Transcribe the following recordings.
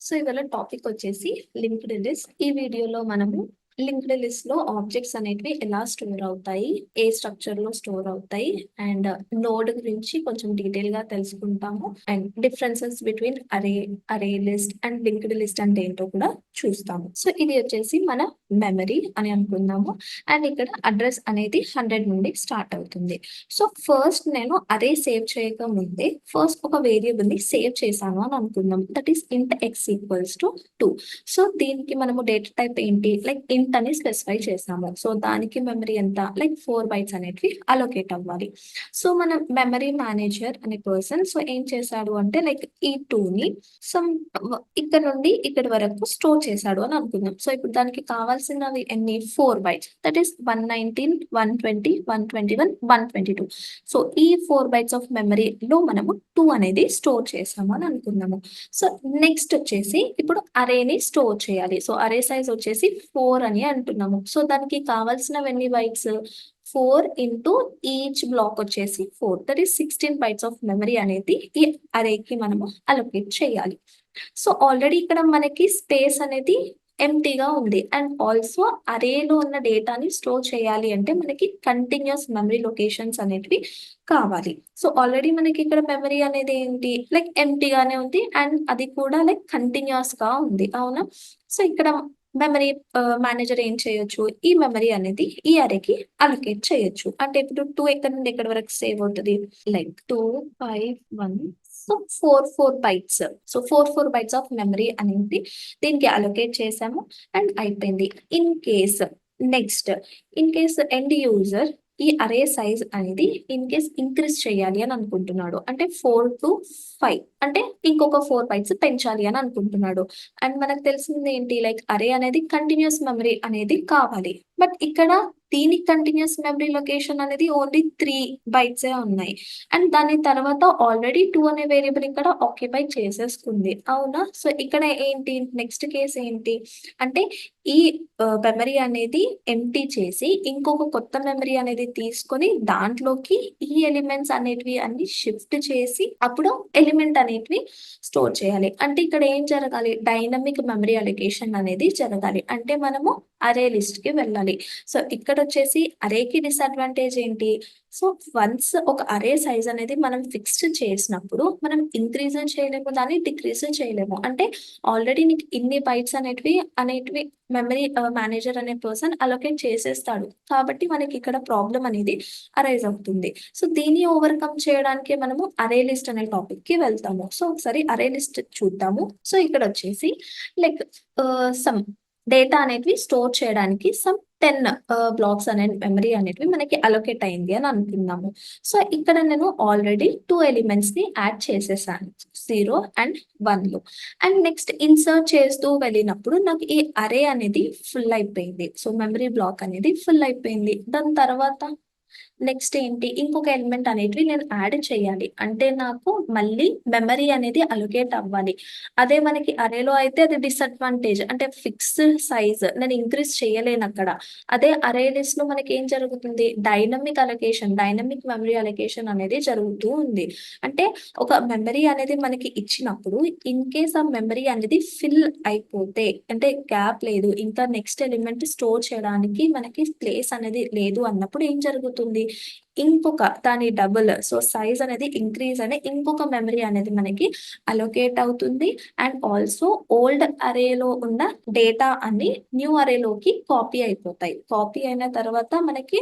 So ఇవాళ topic వచ్చేసి linked list. ఈ వీడియోలో మనము లింక్డ్ లిస్ట్ లో ఆబ్జెక్ట్స్ అనేటివి ఎలా స్టోర్ అవుతాయి, ఏ స్ట్రక్చర్ లో స్టోర్ అవుతాయి, అండ్ నోడ్ గురించి కొంచెం డీటెయిల్ గా తెలుసుకుంటాము. And differences between array list and linked list అంటే ఏంటో కూడా చూస్తాము. సో ఇది వచ్చేసి మన మెమరీ అని అనుకుందాము. అండ్ ఇక్కడ అడ్రస్ అనేది 100 నుండి స్టార్ట్ అవుతుంది. సో ఫస్ట్ నేను అరే సేవ్ చేయక ముందే ఫస్ట్ ఒక వేరియబుల్ ని సేవ్ చేశాను అని అనుకుందాం. దట్ ఈస్ ఇంట్ ఎక్స్ ఈక్వల్స్ టు 2. సో దీనికి మనము డేటా టైప్ ఏంటి, లైక్ ఇంట్ అని స్పెసిఫై చేసాము. సో దానికి మెమరీ ఎంత, లైక్ 4 బైట్స్ అనేటివి అలొకేట్ అవ్వాలి. సో మన మెమరీ మేనేజర్ అనే పర్సన్ సో ఏం చేశాడు అంటే లైక్ ఈ 2 ని సమ్ ఇక్కడ నుండి ఇక్కడ వరకు స్టోర్ చేశాడు అని అనుకుందాం. సో ఇప్పుడు దానికి కావాల్సినవి ఎన్ని, 4 బైట్స్. That is 119, 120, 121, 122. సో ఈ 4 బైట్స్ ఆఫ్ మెమరీలో మనము 2 అనేది స్టోర్ చేసాము అని అనుకుందాము. సో నెక్స్ట్ వచ్చేసి ఇప్పుడు అరేని స్టోర్ చేయాలి. సో అరే సైజ్ వచ్చేసి 4 అని అంటున్నాము. సో దానికి కావాల్సినవి ఎన్ని బైట్స్, 4 ఇంటూ ఈచ్ బ్లాక్ వచ్చేసి 4. That is 16 bytes of memory అనేది ఈ అరేకి మనము అలొకేట్ చేయాలి. సో ఆల్రెడీ ఇక్కడ మనకి స్పేస్ అనేది ఎంటీగా ఉంది. అండ్ ఆల్సో అరేలో ఉన్న డేటాని స్టోర్ చేయాలి అంటే మనకి కంటిన్యూస్ మెమరీ లొకేషన్స్ అనేటివి కావాలి. సో ఆల్రెడీ మనకి ఇక్కడ మెమరీ అనేది ఏంటి, లైక్ ఎంటీగానే ఉంది అండ్ అది కూడా లైక్ కంటిన్యూస్ గా ఉంది, అవునా. సో ఇక్కడ మెమరీ మేనేజర్ ఏం చేయొచ్చు, ఈ మెమరీ అనేది ఈ అరేకి అలొకేట్ చేయొచ్చు. అంటే ఇప్పుడు 2 ఎక్కడ నుండి ఎక్కడ వరకు సేవ్ అవుతుంది, like 2, 5, 1. So 4 bytes. So 4 bytes of memory అనేది దీనికి అలొకేట్ చేసాము అండ్ అయిపోయింది. In case next in case end user ఈ అరే సైజ్ అనేది ఇన్ కేస్ ఇంక్రీజ్ చేయాలి అని అనుకుంటున్నాడు, అంటే 4 to 5 అంటే ఇంకొక 4 బైట్స్ పెంచాలి అని అనుకుంటున్నాడు. అండ్ మనకు తెలిసింది ఏంటి, లైక్ అరే అనేది కంటిన్యూస్ మెమరీ అనేది కావాలి. బట్ ఇక్కడ దీనికి కంటిన్యూస్ మెమరీ లొకేషన్ అనేది ఓన్లీ 3 బైట్సే ఉన్నాయి. అండ్ దాని తర్వాత ఆల్రెడీ 2 అనే వేరియబుల్ ఇక్కడ ఆక్యుపై చేసేసుకుంది, అవునా. సో ఇక్కడ ఏంటి, నెక్స్ట్ కేస్ ఏంటి అంటే ఈ మెమరీ అనేది ఎంటీ చేసి ఇంకొక కొత్త మెమరీ అనేది తీసుకొని దాంట్లోకి ఈ ఎలిమెంట్స్ అనేటివి అన్ని షిఫ్ట్ చేసి అప్పుడు ఎలిమెంట్ అనేటివి స్టోర్ చేయాలి. అంటే ఇక్కడ ఏం జరగాలి, డైనమిక్ మెమరీ అలొకేషన్ అనేది జరగాలి. అంటే మనము అరే లిస్ట్ కి వెళ్ళాలి. సో ఇక్కడ వచ్చేసి అరేకి డిసడ్వాంటేజ్ ఏంటి, సో వన్స్ ఒక అరే సైజ్ అనేది మనం ఫిక్స్డ్ చేసినప్పుడు మనం ఇంక్రీజ్ చేయలేము, దాన్ని డిక్రీజ్ చేయలేము. అంటే ఆల్రెడీ నీకు ఇన్ని బైట్స్ అనేటివి మెమరీ మేనేజర్ అనే పర్సన్ అలొకేట్ చేసేస్తాడు. కాబట్టి మనకి ఇక్కడ ప్రాబ్లం అనేది అరైజ్ అవుతుంది. సో దీన్ని ఓవర్కమ్ చేయడానికి మనము అరే లిస్ట్ అనే టాపిక్ కి వెళ్తాము. సో ఒకసారి అరే లిస్ట్ చూద్దాము. సో ఇక్కడ వచ్చేసి లైక్ సమ్ డేటా అనేటివి స్టోర్ చేయడానికి సమ్ 10 బ్లాక్స్ అనే మెమరీ అనేటివి మనకి అలొకేట్ అయింది అని అనుకున్నాము. సో ఇక్కడ నేను ఆల్రెడీ 2 ఎలిమెంట్స్ ని యాడ్ చేసేసాను, 0 అండ్ 1లో. అండ్ నెక్స్ట్ ఇన్సర్ట్ చేస్తూ వెళ్ళినప్పుడు నాకు ఈ అరే అనేది ఫుల్ అయిపోయింది. సో మెమరీ బ్లాక్ అనేది ఫుల్ అయిపోయింది. దాని తర్వాత నెక్స్ట్ ఏంటి, ఇంకొక ఎలిమెంట్ అనేటివి నేను యాడ్ చేయాలి. అంటే నాకు మళ్ళీ మెమరీ అనేది అలొకేట్ అవ్వాలి. అదే మనకి అరేలో అయితే అది డిసడ్వాంటేజ్, అంటే ఫిక్స్డ్ సైజ్ నేను ఇంక్రీజ్ చేయలేను అక్కడ. అదే అరే లిస్ట్ లో మనకి ఏం జరుగుతుంది, dynamic allocation, dynamic memory allocation అనేది జరుగుతూ ఉంది. అంటే ఒక మెమరీ అనేది మనకి ఇచ్చినప్పుడు ఇన్ కేస్ ఆ మెమరీ అనేది ఫిల్ అయిపోతే, అంటే గ్యాప్ లేదు, ఇంకా నెక్స్ట్ ఎలిమెంట్ స్టోర్ చేయడానికి మనకి ప్లేస్ అనేది లేదు అన్నప్పుడు ఏం జరుగుతుంది, ఇంకొక దాని డబుల్, సో సైజ్ అనేది ఇంక్రీజ్ అని ఇంకొక మెమరీ అనేది మనకి అలొకేట్ అవుతుంది. అండ్ ఆల్సో ఓల్డ్ అరేలో ఉన్న డేటా అన్ని న్యూ అరేలోకి కాపీ అయిపోతాయి. కాపీ అయిన తర్వాత మనకి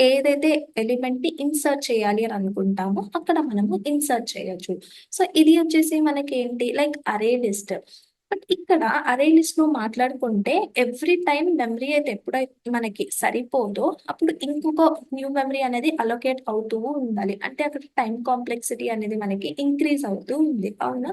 ఏదైతే ఎలిమెంట్ ని ఇన్సర్ట్ చేయాలి అని అనుకుంటామో అక్కడ మనము ఇన్సర్ట్ చేయొచ్చు. సో ఇది వచ్చేసి మనకి ఏంటి, లైక్ అరే లిస్ట్. బట్ ఇక్కడ అరే లిస్ట్ లో మాట్లాడుకుంటే ఎవ్రీ టైం మెమరీ అయితే ఎప్పుడైతే మనకి సరిపోదో అప్పుడు ఇంకొక న్యూ మెమరీ అనేది అలొకేట్ అవుతూ ఉండాలి. అంటే అక్కడ టైం కాంప్లెక్సిటీ అనేది మనకి ఇంక్రీజ్ అవుతూ ఉంది, అవునా.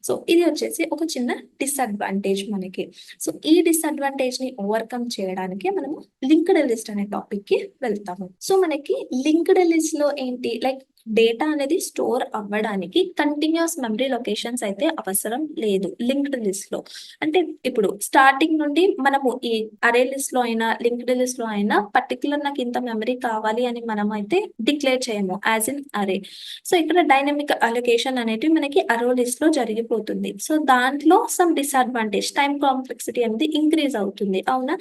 సో ఇది వచ్చేసి ఒక చిన్న డిసడ్వాంటేజ్ మనకి. సో ఈ డిసడ్వాంటేజ్ ని ఓవర్కమ్ చేయడానికి మనము లింక్డ్ లిస్ట్ అనే టాపిక్ కి వెళ్తాము. సో మనకి లింక్డ్ లిస్ట్ లో ఏంటి, లైక్ డేటా అనేది స్టోర్ అవ్వడానికి కంటిన్యూస్ మెమరీ లొకేషన్స్ అయితే అవసరం లేదు లింక్డ్ లిస్ట్ లో. అంటే ఇప్పుడు స్టార్టింగ్ నుండి మనము ఈ అరే లిస్ట్ లో అయినా లింక్డ్ లిస్ట్ లో అయినా పర్టికులర్ నాకు ఇంత మెమరీ కావాలి అని మనం అయితే డిక్లేర్ చేయము యాజ్ ఇన్ అరే. సో ఇక్కడ డైనమిక్ అలొకేషన్ అనేది మనకి అరో లిస్ట్ లో జరిగిపోతుంది. సో దాంట్లో సమ్ డిసడ్వాంటేజ్ టైం కాంప్లెక్సిటీ అనేది ఇంక్రీజ్ అవుతుంది, అవునా?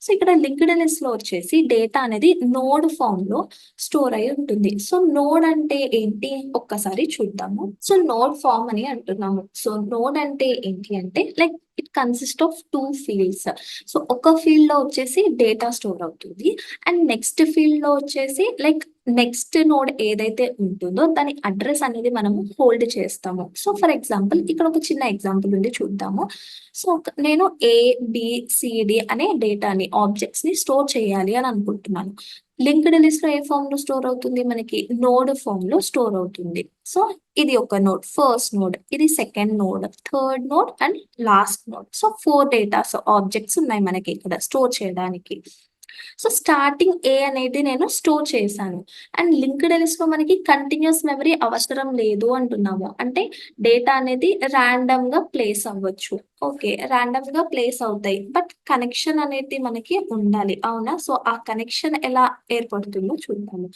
సో ఇక్కడ లింక్డ్ లిస్ట్ లో వచ్చేసి డేటా అనేది నోడ్ ఫామ్ లో స్టోర్ అయి ఉంటుంది. సో నోడ్ అంటే ఏంటి ఒక్కసారి చూద్దాము. సో నోడ్ ఫామ్ అని అంటున్నాము. సో నోడ్ అంటే ఏంటి అంటే like it consist of 2 fields. So ఒక ఫీల్డ్ లో వచ్చేసి డేటా స్టోర్ అవుతుంది అండ్ నెక్స్ట్ ఫీల్డ్ లో వచ్చేసి లైక్ నెక్స్ట్ నోడ్ ఏదైతే ఉంటుందో దాని అడ్రస్ అనేది మనము హోల్డ్ చేస్తాము. సో ఫర్ ఎగ్జాంపుల్ ఇక్కడ ఒక చిన్న ఎగ్జాంపుల్ ఉంది, చూద్దాము. సో నేను ABCD అనే డేటాని ఆబ్జెక్ట్స్ ని స్టోర్ చేయాలి అని అనుకుంటున్నాను. లింక్డ్ లిస్ట్ లో ఏ ఫామ్ లో స్టోర్ అవుతుంది, మనకి నోడ్ ఫామ్ లో స్టోర్ అవుతుంది. సో ఇది ఒక నోడ్, ఫస్ట్ నోడ్, ఇది second node, third node and last node. So 4 datas objects ఉన్నాయి మనకి ఇక్కడ స్టోర్ చేయడానికి. సో స్టార్టింగ్ ఏ అనేది నేను స్టోర్ చేశాను అండ్ లింక్డ్ లిస్ట్ లో మనకి కంటిన్యూస్ మెమరీ అవసరం లేదు అంటున్నాము. అంటే డేటా అనేది ర్యాండమ్ గా ప్లేస్ అవ్వచ్చు. ఓకే, ర్యాండమ్ గా ప్లేస్ అవుతాయి బట్ కనెక్షన్ అనేది మనకి ఉండాలి, అవునా? సో ఆ కనెక్షన్ ఎలా ఏర్పడుతుందో చూద్దాము.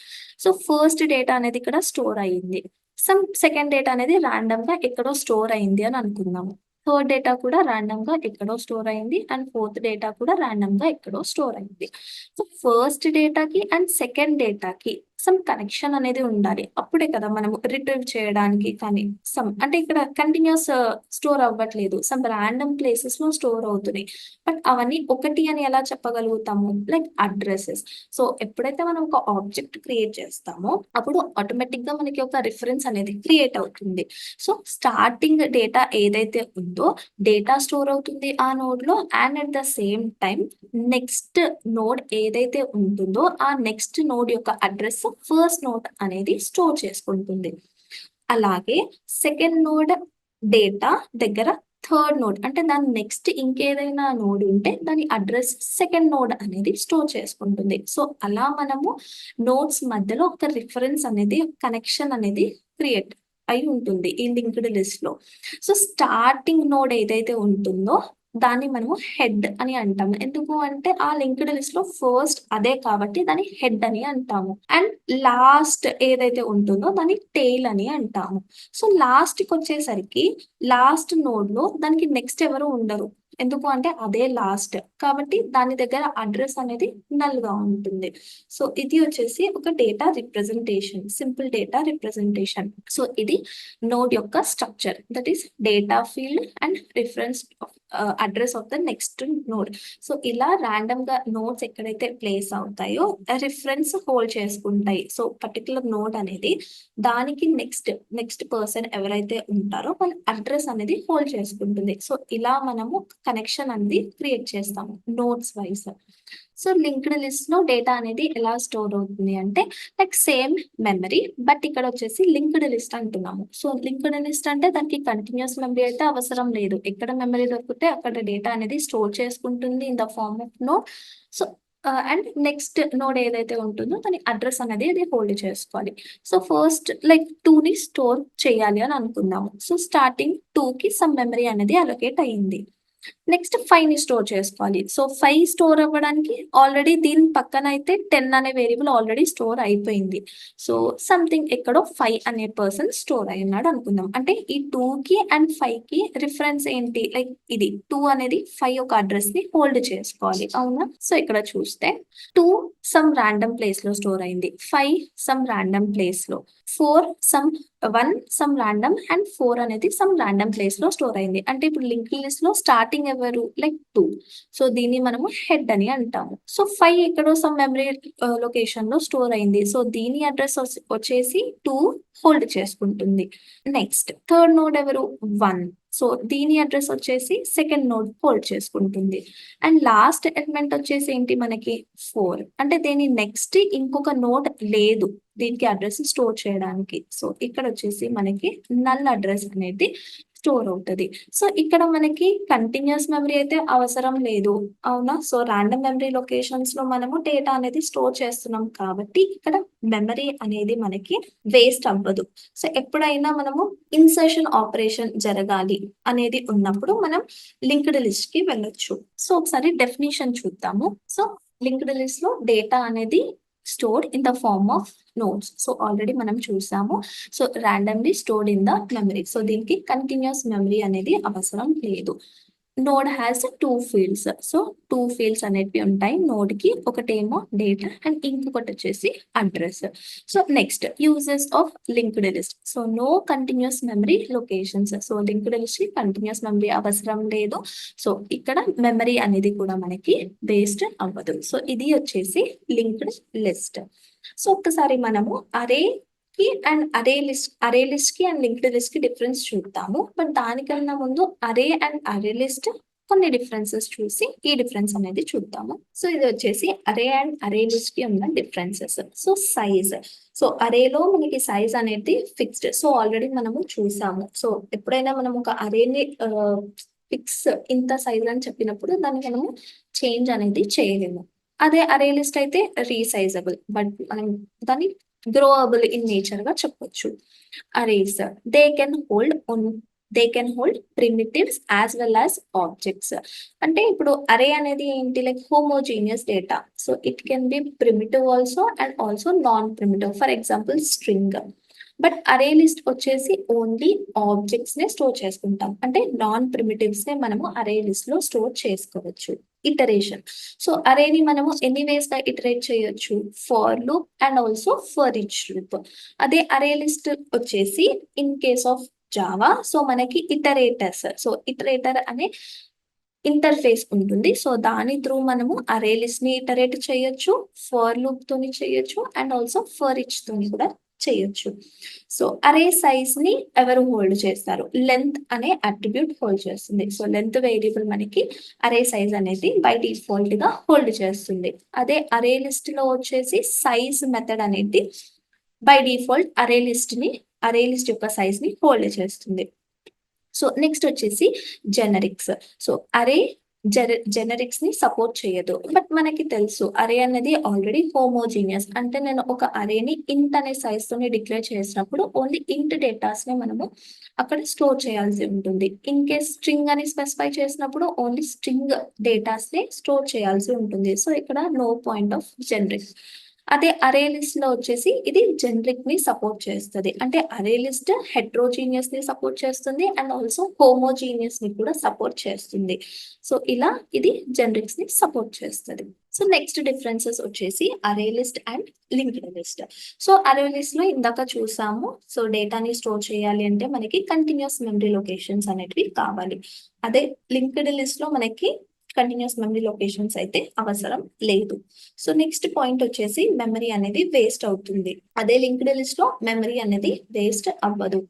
సో ఫస్ట్ డేటా అనేది ఇక్కడ స్టోర్ అయ్యింది, సమ్ సెకండ్ డేటా అనేది ర్యాండమ్ గా ఎక్కడో స్టోర్ అయింది అని అనుకుందాము. థర్డ్ డేటా కూడా ర్యాండమ్ గా ఎక్కడో స్టోర్ అయింది అండ్ ఫోర్త్ డేటా కూడా ర్యాండమ్ గా ఎక్కడో స్టోర్ అయింది. సో ఫస్ట్ డేటాకి అండ్ సెకండ్ డేటాకి సమ్ కనెక్షన్ అనేది ఉండాలి, అప్పుడే కదా మనం రిట్రీవ్ చేయడానికి. కానీ సమ్ అంటే ఇక్కడ కంటిన్యూస్ స్టోర్ అవ్వట్లేదు, సమ్ ర్యాండమ్ ప్లేసెస్ లో స్టోర్ అవుతున్నాయి. బట్ అవన్నీ ఒకటి అని ఎలా చెప్పగలుగుతాము, లైక్ అడ్రసెస్. సో ఎప్పుడైతే మనం ఒక ఆబ్జెక్ట్ క్రియేట్ చేస్తామో అప్పుడు ఆటోమేటిక్ గా మనకి ఒక రిఫరెన్స్ అనేది క్రియేట్ అవుతుంది. సో స్టార్టింగ్ డేటా ఏదైతే ఉందో డేటా స్టోర్ అవుతుంది ఆ నోడ్ లో and at the same time next node ఏదైతే ఉంటుందో ఆ నెక్స్ట్ నోడ్ యొక్క అడ్రస్ ఫస్ట్ నోడ్ అనేది స్టోర్ చేసుకుంటుంది. అలాగే సెకండ్ నోడ్ డేటా దగ్గర థర్డ్ నోడ్ అంటే దాని నెక్స్ట్ ఇంకేదైనా నోడ్ ఉంటే దాని అడ్రస్ సెకండ్ నోడ్ అనేది స్టోర్ చేసుకుంటుంది. సో అలా మనము నోడ్స్ మధ్యలో ఒక రిఫరెన్స్ అనేది కనెక్షన్ అనేది క్రియేట్ అయి ఉంటుంది ఈ లింక్డ్ లిస్ట్ లో. సో స్టార్టింగ్ నోడ్ ఏదైతే ఉంటుందో దాన్ని మనము హెడ్ అని అంటాము. ఎందుకు అంటే ఆ లింక్డ్ లిస్ట్ లో ఫస్ట్ అదే కాబట్టి దాన్ని హెడ్ అని అంటాము. అండ్ లాస్ట్ ఏదైతే ఉంటుందో దాన్ని టెయిల్ అని అంటాము. సో లాస్ట్ కి వచ్చేసరికి లాస్ట్ నోడ్ లో దానికి నెక్స్ట్ ఎవరు ఉండరు, ఎందుకు అంటే అదే లాస్ట్ కాబట్టి దాని దగ్గర అడ్రస్ అనేది నల్ గా ఉంటుంది. సో ఇది వచ్చేసి ఒక data representation, simple data representation. So ఇది నోడ్ యొక్క structure, that is data field and reference address of the next node. So ఇలా ర్యాండమ్ గా నోడ్స్ ఎక్కడైతే ప్లేస్ అవుతాయో రిఫరెన్స్ హోల్డ్ చేసుకుంటాయి. సో పర్టికులర్ నోడ్ అనేది దానికి నెక్స్ట్ పర్సన్ ఎవరైతే ఉంటారో వాళ్ళ అడ్రస్ అనేది హోల్డ్ చేసుకుంటుంది. సో ఇలా మనము కనెక్షన్ అనేది క్రియేట్ చేస్తాము nodes wise. So linked list లో డేటా అనేది ఎలా స్టోర్ అవుతుంది అంటే లైక్ సేమ్ మెమరీ బట్ ఇక్కడ వచ్చేసి లింక్డ్ లిస్ట్ అంటున్నాము. సో లింక్డ్ లిస్ట్ అంటే దానికి కంటిన్యూస్ మెమరీ అయితే అవసరం లేదు, ఎక్కడ మెమరీ దొరికితే అక్కడ డేటా అనేది స్టోర్ చేసుకుంటుంది in the form of node. So and next node ఏదైతే ఉంటుందో దాని అడ్రస్ అనేది అది హోల్డ్ చేసుకోవాలి. సో ఫస్ట్ లైక్ 2 ని స్టోర్ చేయాలి అని అనుకుందాము. సో స్టార్టింగ్ 2 కి సమ్ మెమరీ అనేది అలొకేట్ అయ్యింది. నెక్స్ట్ 5 ని స్టోర్ చేసుకోవాలి. సో 5 స్టోర్ అవ్వడానికి ఆల్రెడీ దీని పక్కన అయితే 10 అనే వేరియబుల్ ఆల్రెడీ స్టోర్ అయిపోయింది. సో సంథింగ్ ఎక్కడో 5 అనే పర్సన్ స్టోర్ అయి ఉన్నాడు అనుకుందాం. అంటే ఈ 2 కి అండ్ 5 కి రిఫరెన్స్ ఏంటి, లైక్ ఇది 2 అనేది 5 ఒక అడ్రస్ ని హోల్డ్ చేసుకోవాలి, అవునా? సో ఇక్కడ చూస్తే 2 సమ్ ర్యాండమ్ ప్లేస్ లో స్టోర్ అయింది, 5 సమ్ ర్యాండమ్ ప్లేస్ లో, 4 సమ్ 1 సమ్ ర్యాండమ్ అండ్ 4 అనేది సమ్ ర్యాండమ్ ప్లేస్ లో స్టోర్ అయింది. అంటే ఇప్పుడు లింక్ లిస్ట్ లో స్టార్టింగ్ ఎవరు, లైక్ 2. సో దీన్ని మనము హెడ్ అని అంటాము. సో 5 ఎక్కడో సమ్ మెమరీ లొకేషన్ లో స్టోర్ అయింది. సో దీని అడ్రస్ వచ్చేసి 2 హోల్డ్ చేసుకుంటుంది. నెక్స్ట్ థర్డ్ నోడ్ ఎవరు, 1. సో దీని అడ్రస్ వచ్చేసి సెకండ్ నోడ్ హోల్డ్ చేసుకుంటుంది. అండ్ లాస్ట్ ఎలిమెంట్ వచ్చేసి ఏంటి మనకి 4. అంటే దీని నెక్స్ట్ ఇంకొక నోడ్ లేదు దీనికి అడ్రస్ స్టోర్ చేయడానికి. సో ఇక్కడ వచ్చేసి మనకి నల్ అడ్రస్ అనేది స్టోర్ అవుతది. సో, ఇక్కడ మనకి కంటిన్యూయస్ మెమరీ అయితే అవసరం లేదు. అవునా? సో, రాండమ్ మెమరీ లొకేషన్స్‌లో మనము డేటా అనేది స్టోర్ చేస్తున్నాం కాబట్టి, ఇక్కడ మెమరీ అనేది మనకి వేస్ట్ అవ్వదు. సో, ఎప్పుడైనా మనము ఇన్సర్షన్ ఆపరేషన్ జరగాలి అనేది ఉన్నప్పుడు మనం లింక్డ్ లిస్ట్‌కి వెళ్ళొచ్చు. సో, ఒకసారి డెఫినిషన్ చూద్దాము. సో, లింక్డ్ లిస్ట్‌లో డేటా అనేది stored in the form of nodes. So, already మనం చూసాము. So, randomly stored in the memory. So, దీనికి కంటిన్యూయస్ మెమరీ అనేది అవసరం లేదు. Node has 2 fields. So, 2 fields అనేటివి ఉంటాయి నోడ్‌కి. ఒకటేమో డేటా అండ్ ఇంకొకటొచ్చేసి address. So, next uses of linked list. So, no continuous memory locations. So, linked లిస్ట్‌కి కంటిన్యూయస్ మెమరీ అవసరం లేదు. సో, ఇక్కడ మెమరీ అనేది కూడా మనకి వేస్ట్ అవ్వదు. సో, ఇది వచ్చేసి లింక్డ్ లిస్ట్. సో, ఒక్కసారి మనము అరేకి అండ్ అరే లిస్ట్‌కి అండ్ లింక్డ్ లిస్ట్‌కి డిఫరెన్స్ చూద్దాము. బట్ దానికన్నా ముందు అరే అండ్ అరే లిస్ట్ కొన్ని డిఫరెన్సెస్ చూసి ఈ డిఫరెన్స్ అనేది చూద్దాము. సో, ఇది వచ్చేసి అరే అండ్ అరే లిస్ట్‌కి ఉన్న డిఫరెన్సెస్. So, size. సో, అరేలో మనకి సైజ్ అనేది ఫిక్స్డ్. సో, ఆల్రెడీ మనము చూసాము. సో, ఎప్పుడైనా మనం ఒక అరేని ఫిక్స్ ఇంత సైజ్ అని చెప్పినప్పుడు దాన్ని మనము చేంజ్ అనేది చేయలేము. అదే అరే లిస్ట్ అయితే రీసైజబుల్. బట్ మనం దాన్ని గ్రోవబుల్ ఇన్ నేచర్‌గా చెప్పొచ్చు. Arrays they can hold primitives as well as objects. అంటే ఇప్పుడు అరే అనేది ఏంటి like homogeneous data. So, it can be primitive also and also non primitive. For example string. But array list వచ్చేసి only objects నే store చేసుకుంటాం. అంటే non primitives నే మనము అరే లిస్ట్ లో స్టోర్ చేసుకోవచ్చు. ఇటరేషన్. సో, అరేని మనము ఎన్ని వేస్ గా ఇటరేట్ చేయొచ్చు. For loop and also for each loop. అదే అరే లిస్ట్ వచ్చేసి in case of Java so మనకి ఇటరేటర్స్. సో, ఇటరేటర్ అనే ఇంటర్ఫేస్ ఉంటుంది. సో, దాని త్రూ మనము అరే లిస్ట్ ని ఇటరేట్ చేయొచ్చు. ఫర్ లూప్ తోని చేయొచ్చు అండ్ ఆల్సో ఫర్ ఈచ్ తోని కూడా చేయొచ్చు. సో, అరే సైజ్ ని ఎవరు హోల్డ్ చేస్తారు? లెంత్ అనే అట్రిబ్యూట్ హోల్డ్ చేస్తుంది. సో, లెంత్ వేరియబుల్ మనకి అరే సైజ్ అనేది బై డిఫాల్ట్ గా హోల్డ్ చేస్తుంది. అదే అరే లిస్ట్ లో వచ్చేసి సైజ్ మెథడ్ అనేది బై డిఫాల్ట్ అరే లిస్ట్ యొక్క సైజ్ ని హోల్డ్ చేస్తుంది. సో, నెక్స్ట్ వచ్చేసి జెనరిక్స్. సో, అరే జెనరిక్స్ ని సపోర్ట్ చేయదు. బట్ మనకి తెలుసు అరే అనేది ఆల్రెడీ హోమోజీనియస్. అంటే నేను ఒక అరేని ఇంట్ అనే సైజ్ తోని డిక్లేర్ చేసినప్పుడు ఓన్లీ ఇంట్ డేటాస్ ని మనము అక్కడ స్టోర్ చేయాల్సి ఉంటుంది. ఇన్ కేస్ స్ట్రింగ్ అని స్పెసిఫై చేసినప్పుడు ఓన్లీ స్ట్రింగ్ డేటాస్ ని స్టోర్ చేయాల్సి ఉంటుంది. సో, ఇక్కడ నో పాయింట్ ఆఫ్ జెనరిక్. అదే అరే లిస్ట్ లో వచ్చేసి ఇది జెనరిక్ ని సపోర్ట్ చేస్తది. అంటే అరే లిస్ట్ హెట్రోజీనియస్ ని సపోర్ట్ చేస్తుంది అండ్ ఆల్సో హోమోజీనియస్ ని కూడా సపోర్ట్ చేస్తుంది. సో, ఇలా ఇది జెనరిక్స్ ని సపోర్ట్ చేస్తది. సో, నెక్స్ట్ డిఫరెన్సెస్ వచ్చేసి అరే list and linked list. So, array list లో ఇందాక చూసాము. సో, డేటాని స్టోర్ చేయాలి అంటే మనకి కంటిన్యూస్ మెమరీ లొకేషన్స్ అనేటివి కావాలి. అదే లింక్డ్ లిస్ట్ లో మనకి కంటిన్యూస్ మెమరీ లొకేషన్స్ అయితే అవసరం లేదు. సో, నెక్స్ట్ పాయింట్ వచ్చేసి మెమరీ అనేది వేస్ట్ అవుతుంది. అదే లింక్డ్ లిస్ట్ లో మెమరీ అనేది వేస్ట్ అవ్వదు.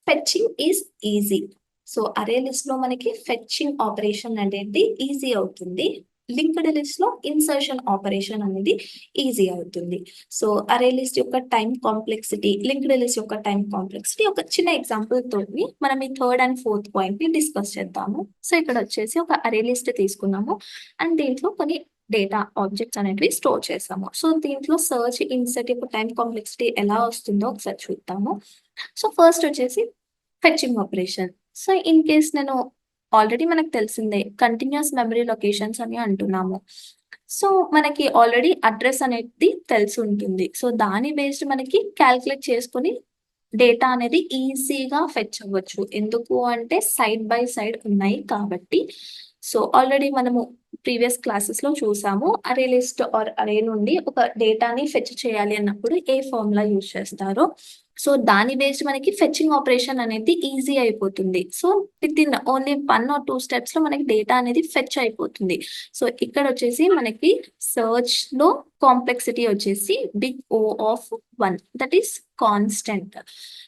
Fetching is easy. So, array list లో మనకి ఫెచ్చింగ్ ఆపరేషన్ అనేది ఈజీ అవుతుంది. లింక్డ్ లిస్ట్ లో ఇన్సర్షన్ ఆపరేషన్ అనేది ఈజీ అవుతుంది. సో, అరే లిస్ట్ యొక్క టైం కాంప్లెక్సిటీ, లింక్డ్ లిస్ట్ యొక్క టైం కాంప్లెక్సిటీ ఒక చిన్న ఎగ్జాంపుల్ తోని మనం ఈ థర్డ్ అండ్ ఫోర్త్ పాయింట్ ని డిస్కస్ చేద్దాము. సో, ఇక్కడ వచ్చేసి ఒక అరే లిస్ట్ తీసుకున్నాము అండ్ దీంట్లో కొన్ని డేటా ఆబ్జెక్ట్స్ అనేటివి స్టోర్ చేసాము. సో, దీంట్లో సర్చ్, ఇన్సర్ట్ యొక్క టైం కాంప్లెక్సిటీ ఎలా వస్తుందో ఒకసారి చూద్దాము. సో, ఫస్ట్ వచ్చేసి fetching operation. So, in case నేను ఆల్రెడీ మనకు తెలిసిందే కంటిన్యూస్ మెమరీ లొకేషన్స్ అని అంటున్నాము. సో, మనకి ఆల్రెడీ అడ్రెస్ అనేది తెలిసి ఉంటుంది. సో, దాని బేస్డ్ మనకి క్యాలిక్యులేట్ చేసుకొని డేటా అనేది ఈజీగా ఫెచ్ అవ్వచ్చు. ఎందుకు అంటే సైడ్ బై సైడ్ ఉన్నాయి కాబట్టి. సో, ఆల్రెడీ మనము ప్రీవియస్ క్లాసెస్‌లో చూసాము. అరే లిస్ట్ ఆర్ అరే నుండి ఒక డేటాని ఫెచ్ చేయాలి అన్నప్పుడు ఏ ఫార్ములా యూజ్ చేస్తారో సో, దాని బేస్డ్ మనకి ఫెచ్చింగ్ ఆపరేషన్ అనేది ఈజీ అయిపోతుంది. సో, వితిన్ ఓన్లీ 1 ఆర్ 2 స్టెప్స్‌లో మనకి డేటా అనేది ఫెచ్ అయిపోతుంది. సో, ఇక్కడొచ్చేసి మనకి సెర్చ్‌లో కాంప్లెక్సిటీ వచ్చేసి big O of 1 that is constant.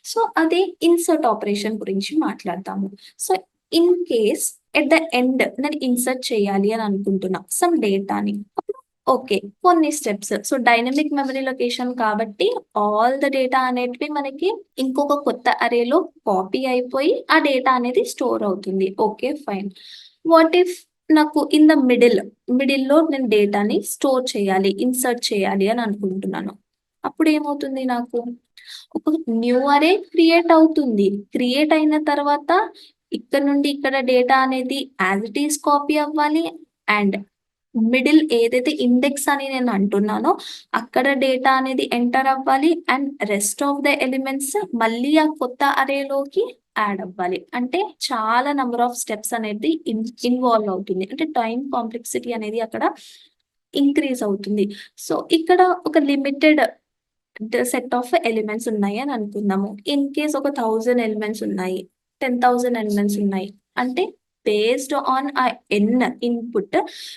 So, అదే ఇన్సర్ట్ ఆపరేషన్ గురించి మాట్లాడదాము. So, in case at the end నేను ఇన్సర్ట్ చేయాలి అని అనుకుంటున్నా సమ్ డేటాని. అప్పుడు ఓకే. కొన్ని steps. So, dynamic memory location కాబట్టి ఆల్ ద డేటా అనేటివి మనకి ఇంకొక కొత్త అరేలో కాపీ అయిపోయి ఆ డేటా అనేది స్టోర్ అవుతుంది. ఓకే. ఫైన్. వాట్ ఇఫ్ నాకు ఇన్ ద మిడిల్‌లో నేను డేటాని స్టోర్ చేయాలి, ఇన్సర్ట్ చేయాలి అని అనుకుంటున్నాను. అప్పుడేమవుతుంది నాకు? ఒక న్యూ అరే క్రియేట్ అవుతుంది. క్రియేట్ అయిన తర్వాత ఇక్కడ నుండి ఇక్కడ డేటా అనేది యాజ్ ఇట్ ఈజ్ కాపీ అవ్వాలి. అండ్ మిడిల్ ఏదైతే ఇండెక్స్ అని నేను అంటున్నానో అక్కడ డేటా అనేది ఎంటర్ అవ్వాలి. And rest of the elements మళ్ళీ ఆ కొత్త అరేలోకి యాడ్ అవ్వాలి. అంటే చాలా నంబర్ ఆఫ్ స్టెప్స్ అనేది ఇన్వాల్వ్ అవుతుంది. అంటే టైం కాంప్లెక్సిటీ అనేది అక్కడ ఇంక్రీజ్ అవుతుంది. సో, ఇక్కడ ఒక లిమిటెడ్ సెట్ ఆఫ్ ఎలిమెంట్స్ ఉన్నాయి అని అనుకుందాము. ఇన్ కేస్ ఒక 1000 ఎలిమెంట్స్ ఉన్నాయి. 10,000 ఎలిమెంట్స్ ఉన్నాయి. అంటే బేస్డ్ ఆన్ ఆ ఎన్ ఇన్‌పుట్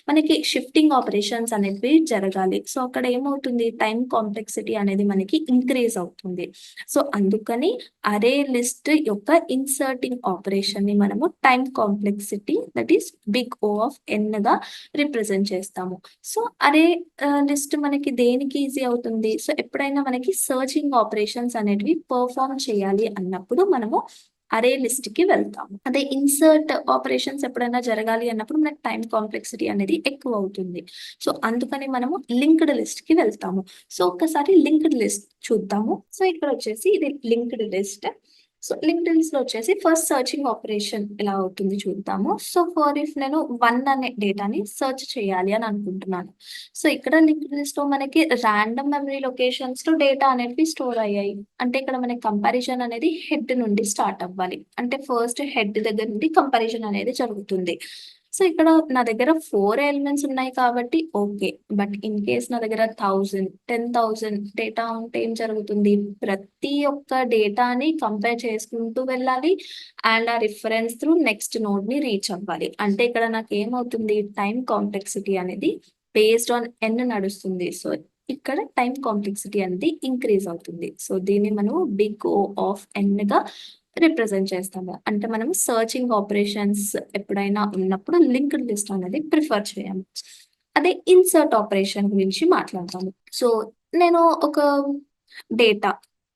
మనకి షిఫ్టింగ్ ఆపరేషన్స్ అనేవి జరగాలి. సో, అక్కడ ఏమవుతుంది టైమ్ కాంప్లెక్సిటీ అనేది మనకి ఇంక్రీజ్ అవుతుంది. సో, అందుకని అరే లిస్ట్ యొక్క ఇన్సర్టింగ్ ఆపరేషన్‌ని మనము time complexity that is big O of ఎన్‌గా రిప్రజెంట్ చేస్తాము. సో, అరే లిస్ట్ మనకి దేనికి ఈజీ అవుతుంది? సో, ఎప్పుడైనా మనకి సెర్చింగ్ ఆపరేషన్స్ అనేటివి పెర్ఫార్మ్ చేయాలి అన్నప్పుడు మనము అరే లిస్ట్‌కి వెళ్తాము. అదే ఇన్సర్ట్ ఆపరేషన్స్ ఎప్పుడైనా జరగాలి అన్నప్పుడు మనకి టైమ్ కాంప్లెక్సిటీ అనేది ఎక్కువవుతుంది. సో, అందుకని మనము లింక్డ్ లిస్ట్‌కి వెళ్తాము. సో, ఒక్కసారి లింక్డ్ లిస్ట్ చూద్దాము. సో, ఇక్కడొచ్చేసి ఇది లింక్డ్ లిస్ట్. సో, లింక్డ్ లిస్ట్‌లో వచ్చేసి ఫస్ట్ సెర్చింగ్ ఆపరేషన్ ఎలా అవుతుంది చూద్దాము. సో, ఫర్ ఇఫ్ నేను 1 అనే డేటాని సెర్చ్ చేయాలి అని అనుకుంటున్నాను. సో, ఇక్కడ లింక్డ్ లిస్ట్‌లో మనకి రాండమ్ మెమరీ లొకేషన్స్‌లో డేటా అనేవి స్టోర్ అయ్యాయి. అంటే ఇక్కడ మనకి కంపారిజన్ అనేది హెడ్ నుండి స్టార్ట్ అవ్వాలి. అంటే ఫస్ట్ హెడ్ దగ్గర నుండి కంపారిజన్ అనేది జరుగుతుంది. సో, ఇక్కడ నా దగ్గర 4 ఎలిమెంట్స్ ఉన్నాయి కాబట్టి ఓకే. బట్ ఇన్ కేస్ నా దగ్గర 1000, 10,000 డేటా ఉంటే ఏం జరుగుతుంది? ప్రతి ఒక్క డేటాని కంపేర్ చేసుకుంటూ వెళ్ళాలి. అండ్ ఆ రిఫరెన్స్ త్రూ నెక్స్ట్ నోడ్‌ని రీచ్ అవ్వాలి. అంటే ఇక్కడ నాకేమవుతుంది? టైమ్ కాంప్లెక్సిటీ అనేది బేస్డ్ ఆన్ ఎన్ నడుస్తుంది. సో, ఇక్కడ టైమ్ కాంప్లెక్సిటీ అనేది ఇంక్రీజ్ అవుతుంది. సో, దీన్ని మనము బిగ్ ఓ ఆఫ్ ఎన్‌గా రిప్రజెంట్ చేస్తాము. అంటే మనము సెర్చింగ్ ఆపరేషన్స్ ఎప్పుడైనా ఉన్నప్పుడు లింక్డ్ లిస్ట్ అనేది ప్రిఫర్ చేయము. అదే ఇన్సర్ట్ ఆపరేషన్ గురించి మాట్లాడతాము. సో, నేను ఒక డేటా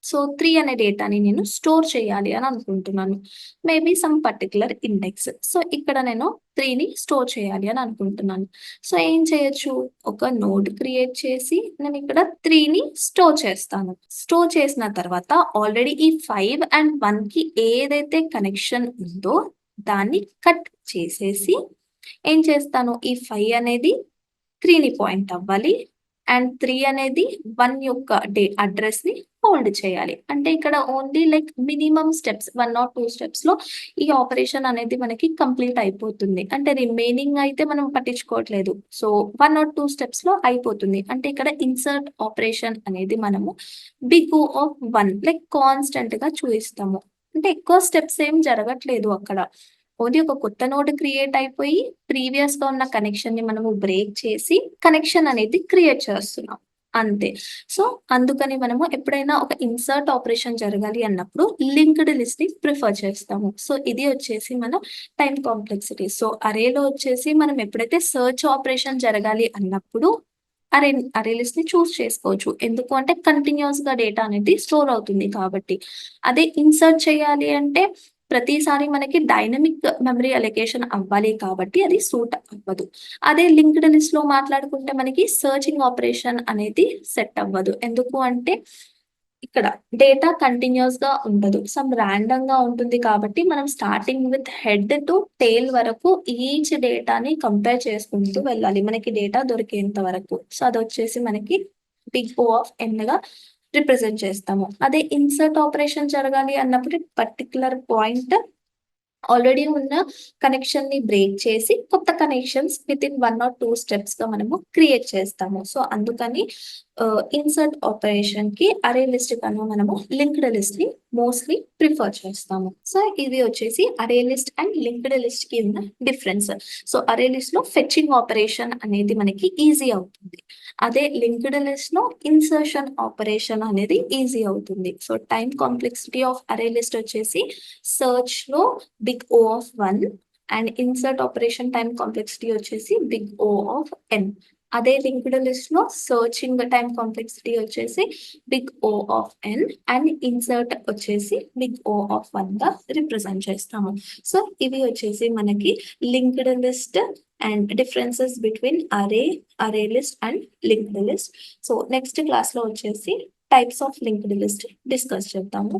సో, 3 అనే డేటాని నేను స్టోర్ చేయాలి అని అనుకుంటున్నాను. Maybe some particular index. So, ఇక్కడ నేను 3ని స్టోర్ చేయాలి అని అనుకుంటున్నాను. సో, ఏం చేయొచ్చు? ఒక నోడ్ క్రియేట్ చేసి నేను ఇక్కడ 3ని స్టోర్ చేస్తాను. స్టోర్ చేసిన తర్వాత ఆల్రెడీ ఈ 5 అండ్ 1కి ఏదైతే కనెక్షన్ ఉందో దాన్ని కట్ చేసేసి ఏం చేస్తాను? ఈ 5 అనేది 3ని పాయింట్ అవ్వాలి. అండ్ 3 అనేది 1 యొక్క అడ్రెస్‌ని హోల్డ్ చేయాలి. అంటే ఇక్కడ only like minimum steps 1 or 2 స్టెప్స్‌లో ఈ ఆపరేషన్ అనేది మనకి కంప్లీట్ అయిపోతుంది. అంటే రిమైనింగ్ అయితే మనం పట్టించుకోవట్లేదు. సో, 1 ఆర్ 2 స్టెప్స్‌లో అయిపోతుంది. అంటే ఇక్కడ ఇన్సర్ట్ ఆపరేషన్ అనేది మనము బిగ్ ఓ ఆఫ్ 1 లైక్ కాన్స్టెంట్‌గా చూయిస్తాము. అంటే ఎక్కువ స్టెప్స్ ఏం జరగట్లేదు అక్కడ. ఓన్లీ ఒక కొత్త నోడ్ క్రియేట్ అయిపోయి ప్రీవియస్‌గా ఉన్న కనెక్షన్‌ని మనము బ్రేక్ చేసి కనెక్షన్ అనేది క్రియేట్ చేస్తున్నాం. అంతే. సో, అందుకని మనము ఎప్పుడైనా ఒక ఇన్సర్ట్ ఆపరేషన్ జరగాలి అన్నప్పుడు లింక్డ్ లిస్ట్‌ని ప్రిఫర్ చేస్తాము. సో, ఇది వచ్చేసి మన టైమ్ కాంప్లెక్సిటీ. సో, అరేలో వచ్చేసి మనం ఎప్పుడైతే సెర్చ్ ఆపరేషన్ జరగాలి అన్నప్పుడు అరే అరే లిస్ట్‌ని చూజ్ చేసుకోవచ్చు. ఎందుకు అంటే కంటిన్యూయస్‌గా డేటా అనేది స్టోర్ అవుతుంది కాబట్టి. అదే ఇన్సర్ట్ చేయాలి అంటే ప్రతిసారి మనకి డైనమిక్ మెమరీ అలొకేషన్ అవ్వాలి కాబట్టి అది సూట్ అవ్వదు. అదే లింక్డ్ లిస్ట్‌లో మాట్లాడుకుంటే మనకి సెర్చింగ్ ఆపరేషన్ అనేది సెట్ అవ్వదు. ఎందుకు అంటే ఇక్కడ డేటా కంటిన్యూయస్‌గా ఉండదు. సమ్ రాండమ్‌గా ఉంటుంది కాబట్టి మనం starting with head to tail వరకు ఈచ్ డేటాని కంపేర్ చేసుకుంటూ వెళ్ళాలి. మనకి డేటా దొరికేంత వరకు. సో, అదొచ్చేసి మనకి బిగ్ ఓ ఆఫ్ ఎన్‌గా రిప్రజెంట్ చేస్తాము. అదే ఇన్సర్ట్ ఆపరేషన్ జరగాలి అన్నప్పుడు పర్టిక్యులర్ పాయింట్ ఆల్రెడీ ఉన్న కనెక్షన్‌ని బ్రేక్ చేసి కొత్త కనెక్షన్స్ వితిన్ 1 ఆర్ 2 స్టెప్స్‌గా మనము క్రియేట్ చేస్తాము. సో, అందుకని ఇన్సర్ట్ ఆపరేషన్‌కి అరే లిస్ట్ కన్నా మనము లింక్డ్ లిస్ట్‌ని మోస్ట్‌లీ ప్రిఫర్ చేస్తాము. సో, ఇది వచ్చేసి అరే లిస్ట్ అండ్ లింక్డ్ లిస్ట్‌కి ఉన్న డిఫరెన్స్. సో, అరే లిస్ట్‌లో ఫెచింగ్ ఆపరేషన్ అనేది మనకి ఈజీ అవుతుంది. అదే లింక్డ్ లిస్ట్‌లో ఇన్సర్షన్ ఆపరేషన్ అనేది ఈజీ అవుతుంది. So, time complexity of array list వచ్చేసి సెర్చ్‌లో big O of 1 and insert operation time complexity వచ్చేసి బిగ్ ఓ ఆఫ్ n. అదే లింక్డ్ లిస్ట్ లో సర్చింగ్ టైం కాంప్లెక్సిటీ వచ్చేసి big O of N and insert వచ్చేసి big O of 1 గా represent చేస్తాము. So ఇవి వచ్చేసి మనకి linked list and differences between array list and linked list. So next class లో వచ్చేసి types of linked list discuss చేద్దాము.